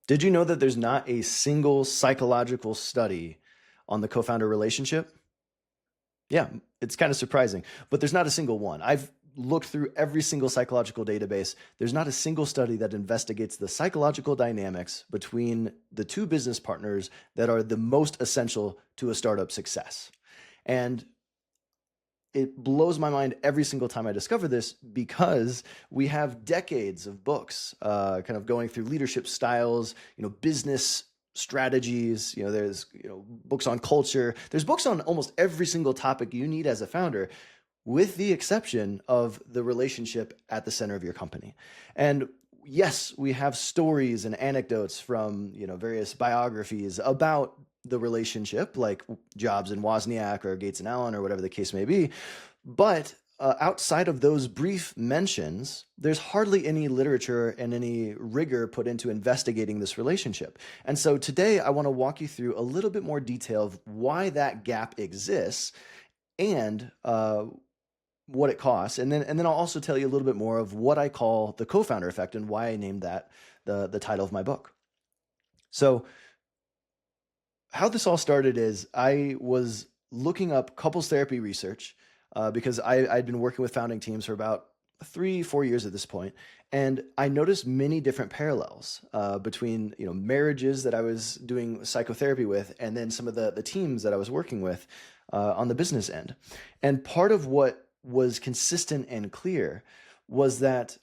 Did you know that there's not a single psychological study on the co-founder relationship? Yeah, it's kind of surprising, but there's not a single one. I've looked through every single psychological database. There's not a single study that investigates the psychological dynamics between the two business partners that are the most essential to a startup success. And it blows my mind every single time I discover this because we have decades of books kind of going through leadership styles, business strategies, there's, books on culture. There's books on almost every single topic you need as a founder, with the exception of the relationship at the center of your company. And yes, we have stories and anecdotes from, various biographies about the relationship, like Jobs and Wozniak or Gates and Allen or whatever the case may be. But outside of those brief mentions, there's hardly any literature and any rigor put into investigating this relationship. And so today I want to walk you through a little bit more detail of why that gap exists and what it costs. And then I'll also tell you a little bit more of what I call the co-founder effect and why I named that the title of my book. So how this all started is I was looking up couples therapy research because I'd been working with founding teams for about 3-4 years at this point, and I noticed many different parallels between marriages that I was doing psychotherapy with, and then some of the teams that I was working with on the business end. And part of what was consistent and clear was that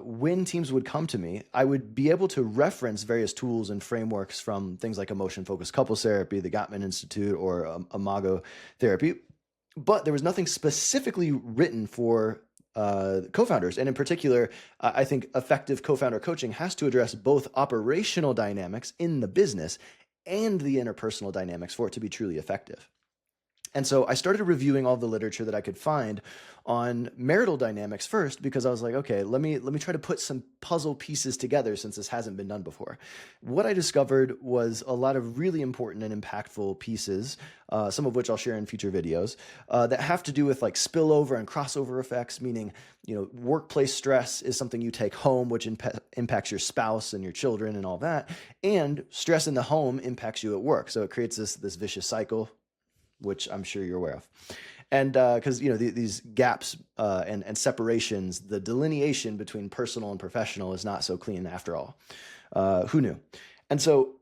when teams would come to me, I would be able to reference various tools and frameworks from things like emotion-focused couples therapy, the Gottman Institute, or Imago therapy, but there was nothing specifically written for co-founders. And in particular, I think effective co-founder coaching has to address both operational dynamics in the business and the interpersonal dynamics for it to be truly effective. And so I started reviewing all the literature that I could find on marital dynamics first, because I was like, okay, let me try to put some puzzle pieces together since this hasn't been done before. What I discovered was a lot of really important and impactful pieces, some of which I'll share in future videos, that have to do with like spillover and crossover effects, meaning, workplace stress is something you take home, which impacts your spouse and your children and all that. And stress in the home impacts you at work. So it creates this vicious cycle, which I'm sure you're aware of. And because these gaps and separations, the delineation between personal and professional is not so clean after all. Who knew? And so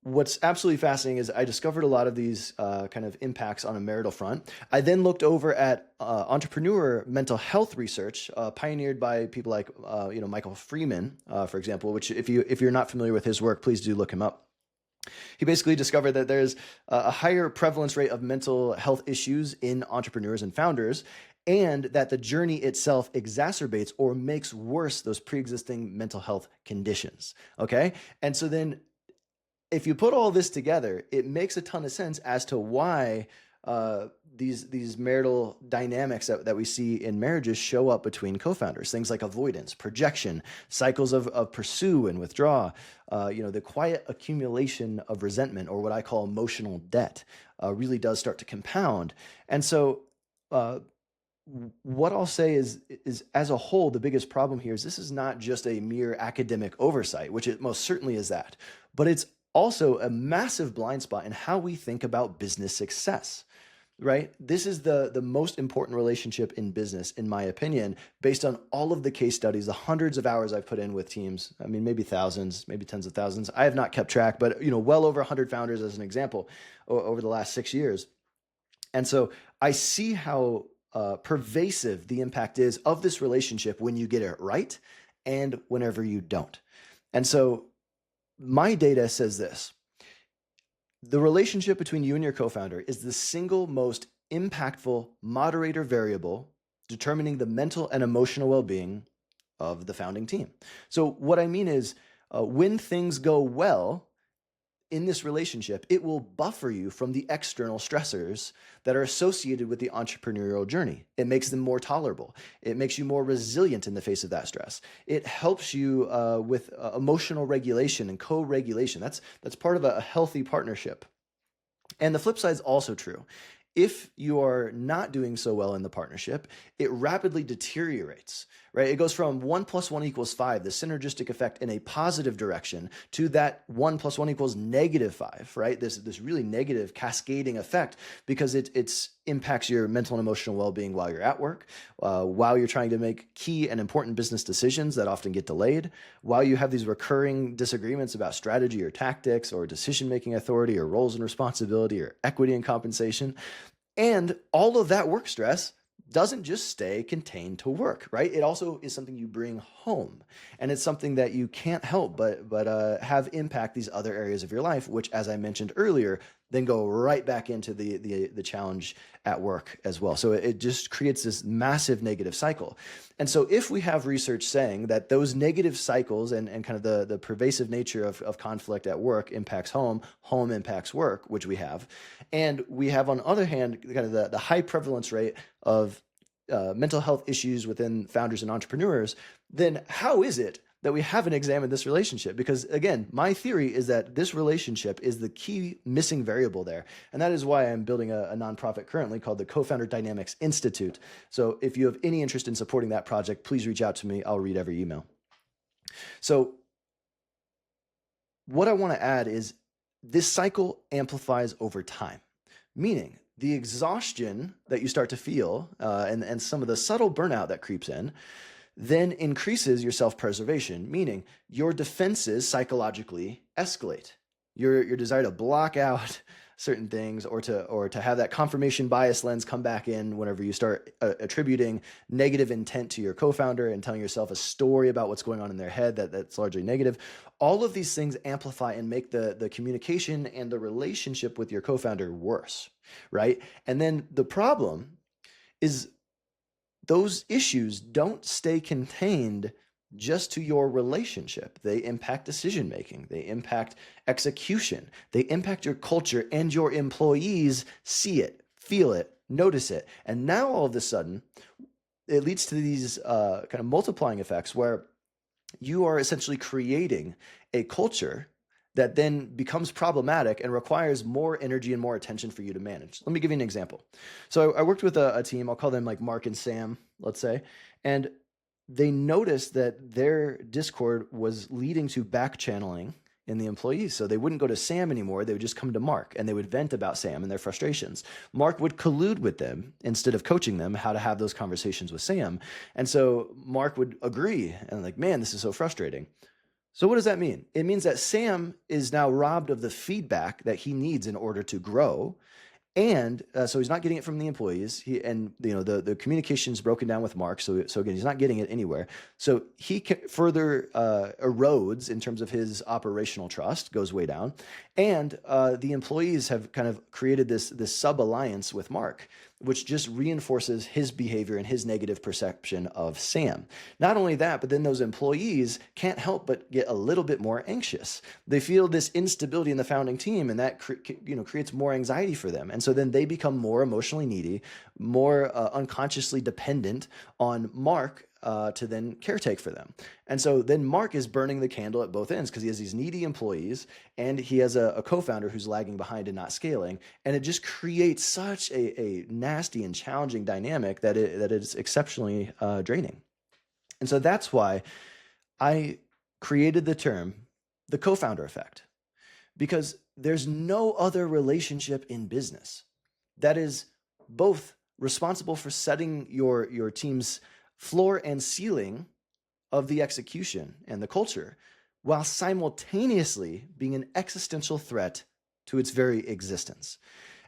what's absolutely fascinating is I discovered a lot of these kind of impacts on a marital front. I then looked over at entrepreneur mental health research pioneered by people like Michael Freeman, for example, which if you're not familiar with his work, please do look him up. He basically discovered that there's a higher prevalence rate of mental health issues in entrepreneurs and founders, and that the journey itself exacerbates or makes worse those pre-existing mental health conditions. Okay. And so then if you put all this together, it makes a ton of sense as to why these marital dynamics that we see in marriages show up between co-founders. Things like avoidance, projection, cycles of pursue and withdraw, the quiet accumulation of resentment, or what I call emotional debt, really does start to compound. And so what I'll say is as a whole, the biggest problem here is this is not just a mere academic oversight, which it most certainly is that, but it's also a massive blind spot in how we think about business success, right? This is the most important relationship in business, in my opinion, based on all of the case studies, the hundreds of hours I've put in with teams. I mean, maybe thousands, maybe tens of thousands. I have not kept track, but well over 100 founders as an example over the last 6 years. And so I see how pervasive the impact is of this relationship when you get it right and whenever you don't. And so my data says this: the relationship between you and your co-founder is the single most impactful moderator variable determining the mental and emotional well-being of the founding team. So what I mean is when things go well in this relationship, it will buffer you from the external stressors that are associated with the entrepreneurial journey. It makes them more tolerable. It makes you more resilient in the face of that stress. It helps you with emotional regulation and co-regulation. That's part of a healthy partnership. And the flip side is also true. If you are not doing so well in the partnership, it rapidly deteriorates, right? It goes from 1 + 1 = 5, the synergistic effect in a positive direction, to that 1 + 1 = -5, right? This really negative cascading effect, because it's impacts your mental and emotional well-being while you're at work, while you're trying to make key and important business decisions that often get delayed, while you have these recurring disagreements about strategy or tactics or decision-making authority or roles and responsibility or equity and compensation. And all of that work stress doesn't just stay contained to work, right? It also is something you bring home, and it's something that you can't help but have impact these other areas of your life, which, as I mentioned earlier, then go right back into the challenge at work as well. So it just creates this massive negative cycle. And so if we have research saying that those negative cycles and kind of the pervasive nature of conflict at work impacts home, home impacts work, which we have, and we have, on the other hand, kind of the high prevalence rate of mental health issues within founders and entrepreneurs, then how is it that we haven't examined this relationship? Because again, my theory is that this relationship is the key missing variable there. And that is why I'm building a nonprofit currently called the Co-Founder Dynamics Institute. So if you have any interest in supporting that project, please reach out to me. I'll read every email. So what I want to add is this cycle amplifies over time, meaning the exhaustion that you start to feel and some of the subtle burnout that creeps in then increases your self-preservation, meaning your defenses psychologically escalate. Your desire to block out certain things or to have that confirmation bias lens come back in whenever you start attributing negative intent to your co-founder and telling yourself a story about what's going on in their head that's largely negative. All of these things amplify and make the communication and the relationship with your co-founder worse, right? And then the problem is those issues don't stay contained just to your relationship. They impact decision making, they impact execution, they impact your culture, and your employees see it, feel it, notice it. And now all of a sudden, it leads to these kind of multiplying effects where you are essentially creating a culture that then becomes problematic and requires more energy and more attention for you to manage. Let me give you an example. So I worked with a team, I'll call them like Mark and Sam, let's say, and they noticed that their Discord was leading to back channeling in the employees. So they wouldn't go to Sam anymore. They would just come to Mark and they would vent about Sam and their frustrations. Mark would collude with them instead of coaching them how to have those conversations with Sam. And so Mark would agree and like, man, this is so frustrating. So what does that mean? It means that Sam is now robbed of the feedback that he needs in order to grow. And so he's not getting it from the employees. The communication's broken down with Mark. So again, he's not getting it anywhere. So he further erodes in terms of his operational trust, goes way down. And the employees have kind of created this sub-alliance with Mark, which just reinforces his behavior and his negative perception of Sam. Not only that, but then those employees can't help but get a little bit more anxious. They feel this instability in the founding team, and that creates more anxiety for them. And so then they become more emotionally needy, more unconsciously dependent on Mark to then caretake for them. And so then Mark is burning the candle at both ends because he has these needy employees and he has a co-founder who's lagging behind and not scaling. And it just creates such a nasty and challenging dynamic that it is exceptionally draining. And so that's why I created the term, the co-founder effect, because there's no other relationship in business that is both responsible for setting your team's floor and ceiling of the execution and the culture, while simultaneously being an existential threat to its very existence.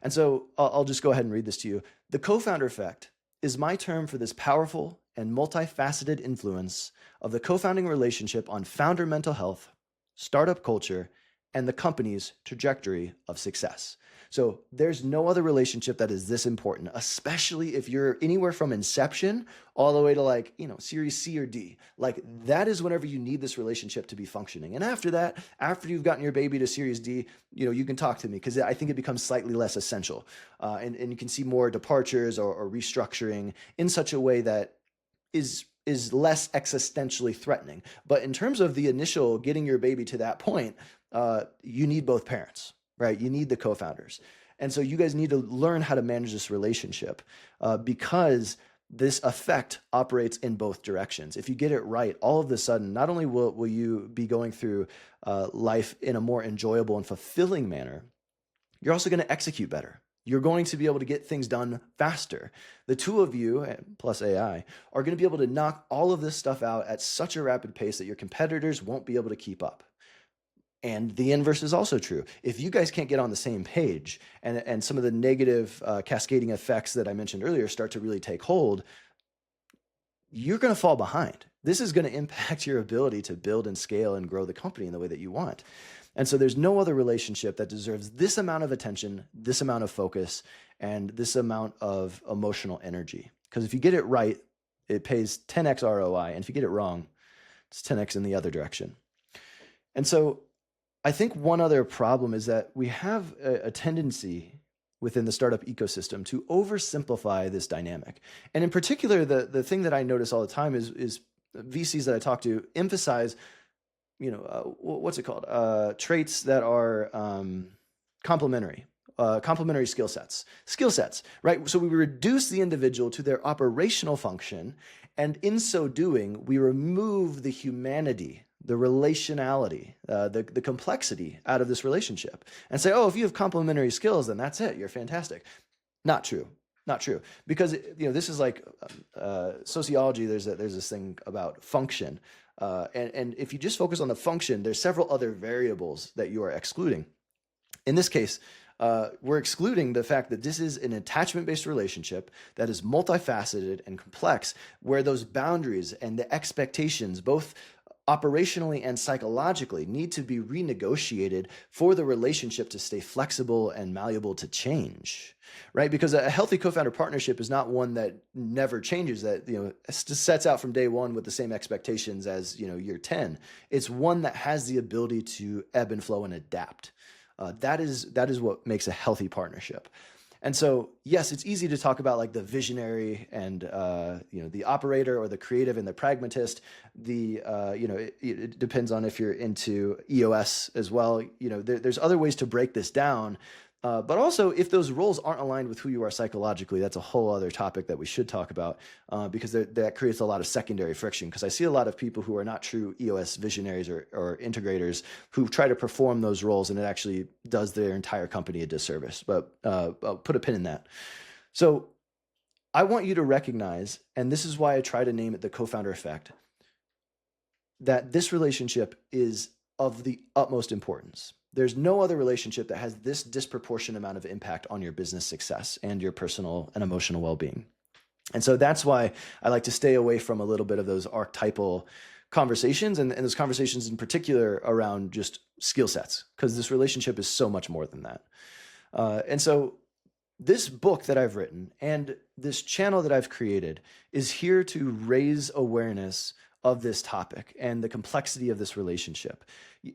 And so I'll just go ahead and read this to you. The co-founder effect is my term for this powerful and multifaceted influence of the co-founding relationship on founder mental health, startup culture, and the company's trajectory of success. So there's no other relationship that is this important, especially if you're anywhere from inception all the way to Series C or D. Like that is whenever you need this relationship to be functioning. And after that, after you've gotten your baby to Series D, you can talk to me because I think it becomes slightly less essential. And you can see more departures or restructuring in such a way that is less existentially threatening. But in terms of the initial getting your baby to that point, you need both parents, right? You need the co-founders. And so you guys need to learn how to manage this relationship because this effect operates in both directions. If you get it right, all of a sudden, not only will you be going through life in a more enjoyable and fulfilling manner, you're also going to execute better. You're going to be able to get things done faster. The two of you, plus AI, are going to be able to knock all of this stuff out at such a rapid pace that your competitors won't be able to keep up. And the inverse is also true. If you guys can't get on the same page and some of the negative cascading effects that I mentioned earlier start to really take hold, you're going to fall behind. This is going to impact your ability to build and scale and grow the company in the way that you want. And so there's no other relationship that deserves this amount of attention, this amount of focus, and this amount of emotional energy. Because if you get it right, it pays 10x ROI. And if you get it wrong, it's 10x in the other direction. And so I think one other problem is that we have a tendency within the startup ecosystem to oversimplify this dynamic. And in particular, the thing that I notice all the time is VCs that I talk to emphasize, what's it called? Traits that are complementary. Complementary skill sets, right? So we reduce the individual to their operational function, and in so doing, we remove the humanity, the relationality, the complexity out of this relationship, and say, oh, if you have complementary skills, then that's it. You're fantastic. Not true. Because this is like sociology. There's this thing about function, and if you just focus on the function, there's several other variables that you are excluding. In this case, we're excluding the fact that this is an attachment-based relationship that is multifaceted and complex, where those boundaries and the expectations, both operationally and psychologically, need to be renegotiated for the relationship to stay flexible and malleable to change, right? Because a healthy co-founder partnership is not one that never changes, that sets out from day one with the same expectations as year 10. It's one that has the ability to ebb and flow and adapt. That is what makes a healthy partnership. And so, yes, it's easy to talk about like the visionary and the operator, or the creative and the pragmatist. It depends on if you're into EOS as well. There's other ways to break this down. But also, if those roles aren't aligned with who you are psychologically, that's a whole other topic that we should talk about, because that creates a lot of secondary friction. Because I see a lot of people who are not true EOS visionaries or integrators who try to perform those roles, and it actually does their entire company a disservice. But I'll put a pin in that. So I want you to recognize, and this is why I try to name it the Cofounder Effect, that this relationship is of the utmost importance. There's no other relationship that has this disproportionate amount of impact on your business success and your personal and emotional well-being. And so that's why I like to stay away from a little bit of those archetypal conversations, and those conversations in particular around just skill sets, because this relationship is so much more than that. And so this book that I've written and this channel that I've created is here to raise awareness of this topic and the complexity of this relationship.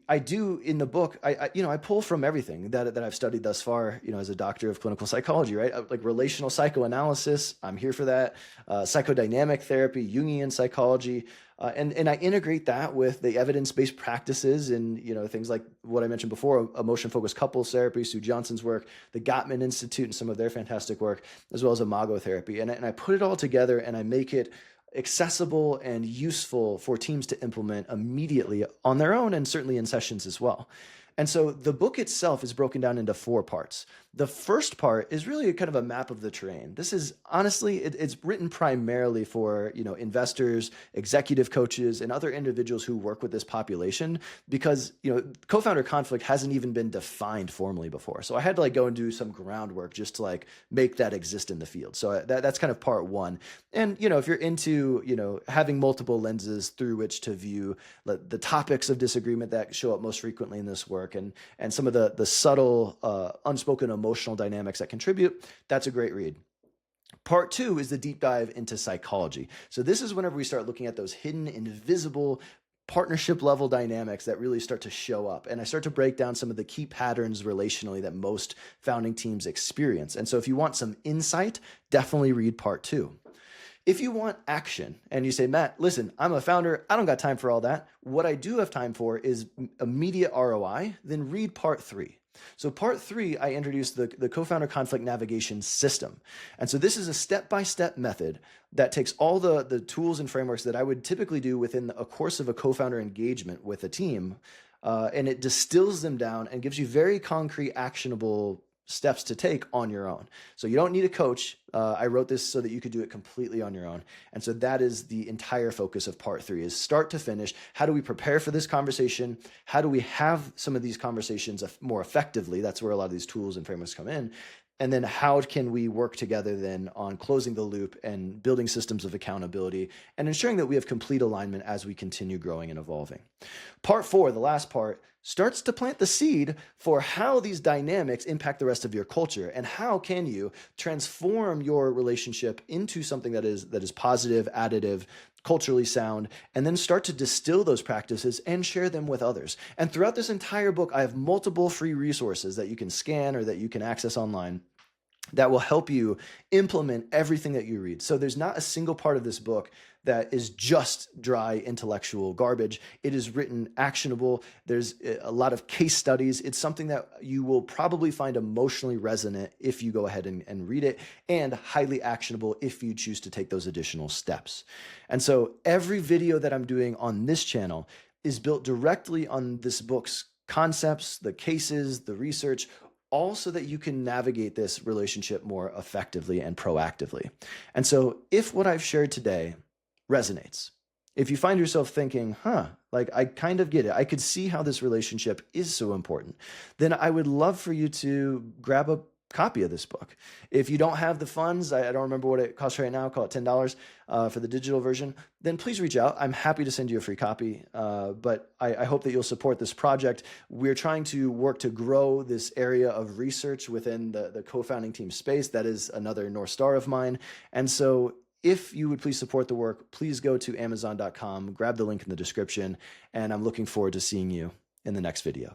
I do in the book, I pull from everything that I've studied thus far, as a doctor of clinical psychology, right? Like relational psychoanalysis, I'm here for that. Psychodynamic therapy, Jungian psychology, and I integrate that with the evidence-based practices and things like what I mentioned before, emotion-focused couples therapy, Sue Johnson's work, the Gottman Institute and some of their fantastic work, as well as imago therapy, and I put it all together and I make it accessible and useful for teams to implement immediately on their own, and certainly in sessions as well. And so the book itself is broken down into 4 parts. The first part is really kind of a map of the terrain. This is honestly, it's written primarily for, investors, executive coaches, and other individuals who work with this population, because, co-founder conflict hasn't even been defined formally before. So I had to go and do some groundwork just to make that exist in the field. So that's kind of part 1. And, if you're into, having multiple lenses through which to view the topics of disagreement that show up most frequently in this work, and some of the subtle, unspoken emotional dynamics that contribute, that's a great read. Part 2 is the deep dive into psychology. So this is whenever we start looking at those hidden, invisible partnership level dynamics that really start to show up. And I start to break down some of the key patterns relationally that most founding teams experience. And so if you want some insight, definitely read part 2. If you want action and you say, Matt, listen, I'm a founder, I don't got time for all that. What I do have time for is immediate ROI, then read part 3. So part 3, I introduced the co-founder conflict navigation system. And so this is a step-by-step method that takes all the tools and frameworks that I would typically do within a course of a co-founder engagement with a team, and it distills them down and gives you very concrete, actionable steps to take on your own. So you don't need a coach. I wrote this so that you could do it completely on your own. And so that is the entire focus of part 3, is start to finish. How do we prepare for this conversation? How do we have some of these conversations more effectively? That's where a lot of these tools and frameworks come in. And then how can we work together then on closing the loop and building systems of accountability and ensuring that we have complete alignment as we continue growing and evolving. Part 4, the last part, starts to plant the seed for how these dynamics impact the rest of your culture and how can you transform your relationship into something that is positive, additive, culturally sound, and then start to distill those practices and share them with others. And throughout this entire book, I have multiple free resources that you can scan or that you can access online that will help you implement everything that you read. So there's not a single part of this book that is just dry intellectual garbage. It is written actionable. There's a lot of case studies. It's something that you will probably find emotionally resonant if you go ahead and read it, and highly actionable if you choose to take those additional steps. And so every video that I'm doing on this channel is built directly on this book's concepts, the cases, the research, all so that you can navigate this relationship more effectively and proactively. And so if what I've shared today resonates, if you find yourself thinking, like I kind of get it, I could see how this relationship is so important, then I would love for you to grab a copy of this book. If you don't have the funds, I don't remember what it costs right now, call it $10 for the digital version, then please reach out. I'm happy to send you a free copy, but I hope that you'll support this project. We're trying to work to grow this area of research within the co-founding team space. That is another North Star of mine. And so if you would please support the work, please go to Amazon.com, grab the link in the description, and I'm looking forward to seeing you in the next video.